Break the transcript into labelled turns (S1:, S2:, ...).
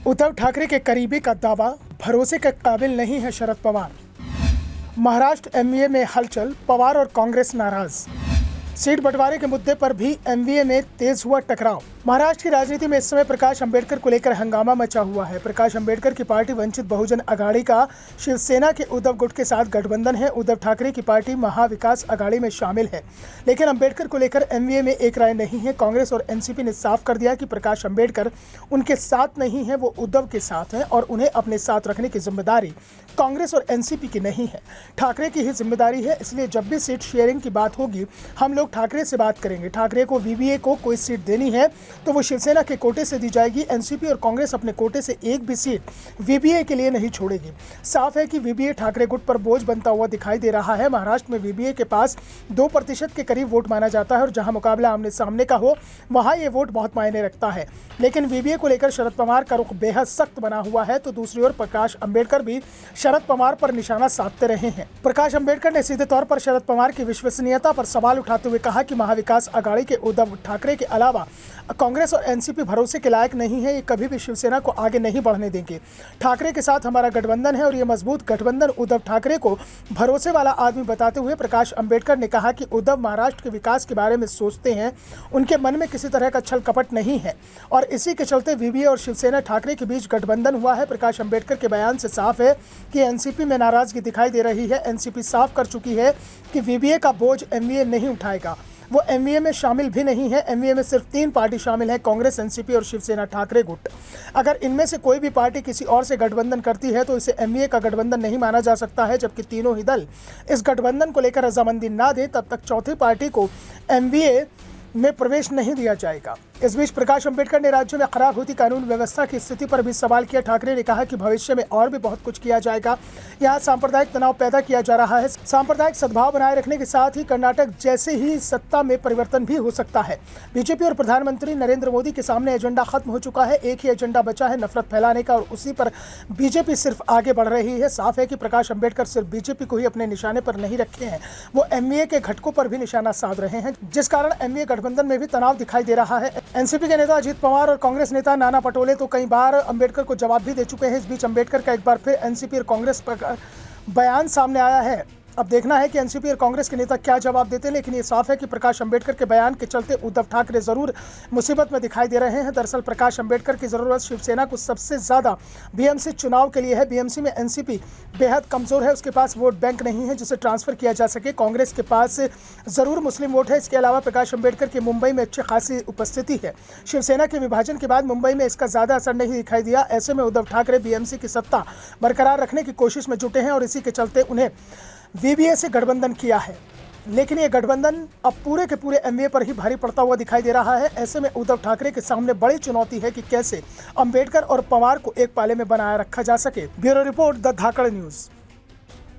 S1: उद्धव ठाकरे के करीबी का दावा, भरोसे के काबिल नहीं है शरद पवार। महाराष्ट्र एमवीए में हलचल, पवार और कांग्रेस नाराज। सीट बंटवारे के मुद्दे पर भी एमवीए में तेज हुआ टकराव। महाराष्ट्र की राजनीति में इस समय प्रकाश अंबेडकर को लेकर हंगामा मचा हुआ है। प्रकाश अंबेडकर की पार्टी वंचित बहुजन अघाड़ी का शिवसेना के उद्धव गुट के साथ गठबंधन है। उद्धव ठाकरे की पार्टी महाविकास अघाड़ी में शामिल है, लेकिन अंबेडकर को लेकर एमवीए में एक राय नहीं है। कांग्रेस और एनसीपी ने साफ कर दिया कि प्रकाश अंबेडकर उनके साथ नहीं है, वो उद्धव के साथ हैं और उन्हें अपने साथ रखने की जिम्मेदारी कांग्रेस और एनसीपी की नहीं है, ठाकरे की ही जिम्मेदारी है। इसलिए जब भी सीट शेयरिंग की बात होगी, हम लोग ठाकरे से बात करेंगे। ठाकरे को वीवीए को कोई सीट देनी है तो वो शिवसेना के कोटे से दी जाएगी। एनसीपी और कांग्रेस अपने कोटे से एक भी सीट वीवीए के लिए नहीं छोड़ेगी। साफ है कि वीवीए ठाकरे गुट पर बोझ बनता हुआ दिखाई दे रहा है। महाराष्ट्र में वीवीए के पास 2% के करीब वोट माना जाता है और जहां मुकाबला आमने सामने का हो वहां ये वोट बहुत मायने रखता है। लेकिन वीवीए को लेकर शरद पवार का रुख बेहद सख्त बना हुआ है, तो दूसरी ओर प्रकाश अंबेडकर भी शरद पवार पर निशाना साधते रहे हैं। प्रकाश अंबेडकर ने सीधे तौर पर शरद पवार की विश्वसनीयता पर सवाल उठाते हुए कहा कि महाविकास अघाड़ी के उद्धव ठाकरे के अलावा कांग्रेस और एनसीपी भरोसे के लायक नहीं है। ये कभी भी शिवसेना को आगे नहीं बढ़ने देंगे। ठाकरे के साथ हमारा गठबंधन है और ये मजबूत गठबंधन उद्धव ठाकरे को भरोसे वाला आदमी बताते हुए प्रकाश अंबेडकर ने कहा कि उद्धव महाराष्ट्र के विकास के बारे में सोचते हैं, उनके मन में किसी तरह का छल कपट नहीं है और इसी के चलते वीवीए और शिवसेना ठाकरे के बीच गठबंधन हुआ है। प्रकाश अंबेडकर के बयान से साफ है कि एनसीपी में नाराजगी दिखाई दे रही है। एनसीपी साफ कर चुकी है कि वीवीए का बोझ एमवीए नहीं उठाएगा। वो एमवीए में शामिल भी नहीं है। एमवीए में सिर्फ 3 पार्टी शामिल है, कांग्रेस, एनसीपी और शिवसेना ठाकरे गुट। अगर इनमें से कोई भी पार्टी किसी और से गठबंधन करती है तो इसे एमवीए का गठबंधन नहीं माना जा सकता है। जबकि तीनों ही दल इस गठबंधन को लेकर रजामंदी ना दे, तब तक चौथी पार्टी को एमवीए में प्रवेश नहीं दिया जाएगा। इस बीच प्रकाश अंबेडकर ने राज्य में खराब होती कानून व्यवस्था की स्थिति पर भी सवाल किया। ठाकरे ने कहा कि भविष्य में और भी बहुत कुछ किया जाएगा। यहाँ सांप्रदायिक तनाव पैदा किया जा रहा है। सांप्रदायिक सद्भाव बनाए रखने के साथ ही कर्नाटक जैसे ही सत्ता में परिवर्तन भी हो सकता है। बीजेपी और प्रधानमंत्री नरेंद्र मोदी के सामने एजेंडा खत्म हो चुका है। एक ही एजेंडा बचा है, नफरत फैलाने का, और उसी पर बीजेपी सिर्फ आगे बढ़ रही है। साफ है कि प्रकाश अंबेडकर सिर्फ बीजेपी को ही अपने निशाने पर नहीं रखे हैं, वो एमवीए के घटकों पर भी निशाना साध रहे हैं, जिस कारण एमवीए गठबंधन में भी तनाव दिखाई दे रहा है। एनसीपी के नेता अजीत पवार और कांग्रेस नेता नाना पटोले तो कई बार अंबेडकर को जवाब भी दे चुके हैं। इस बीच अंबेडकर का एक बार फिर एनसीपी और कांग्रेस पर बयान सामने आया है। अब देखना है कि एनसीपी और कांग्रेस के नेता क्या जवाब देते हैं, लेकिन ये साफ है कि प्रकाश अंबेडकर के बयान के चलते उद्धव ठाकरे जरूर मुसीबत में दिखाई दे रहे हैं। दरअसल प्रकाश अंबेडकर की जरूरत शिवसेना को सबसे ज्यादा बीएमसी चुनाव के लिए है। बीएमसी में एनसीपी बेहद कमजोर है, उसके पास वोट बैंक नहीं है जिसे ट्रांसफर किया जा सके। कांग्रेस के पास जरूर मुस्लिम वोट है। इसके अलावा प्रकाश अंबेडकर की मुंबई में अच्छी खासी उपस्थिति है। शिवसेना के विभाजन के बाद मुंबई में इसका ज्यादा असर नहीं दिखाई दिया। ऐसे में उद्धव ठाकरे बीएमसी की सत्ता बरकरार रखने की कोशिश में जुटे हैं और इसी के चलते उन्हें वीवीए से गठबंधन किया है। लेकिन ये गठबंधन अब पूरे के पूरे एमवीए पर ही भारी पड़ता हुआ दिखाई दे रहा है। ऐसे में उद्धव ठाकरे के सामने बड़ी चुनौती है कि कैसे अंबेडकर और पवार को एक पाले में बनाए रखा जा सके। Bureau report, the Dhakad news.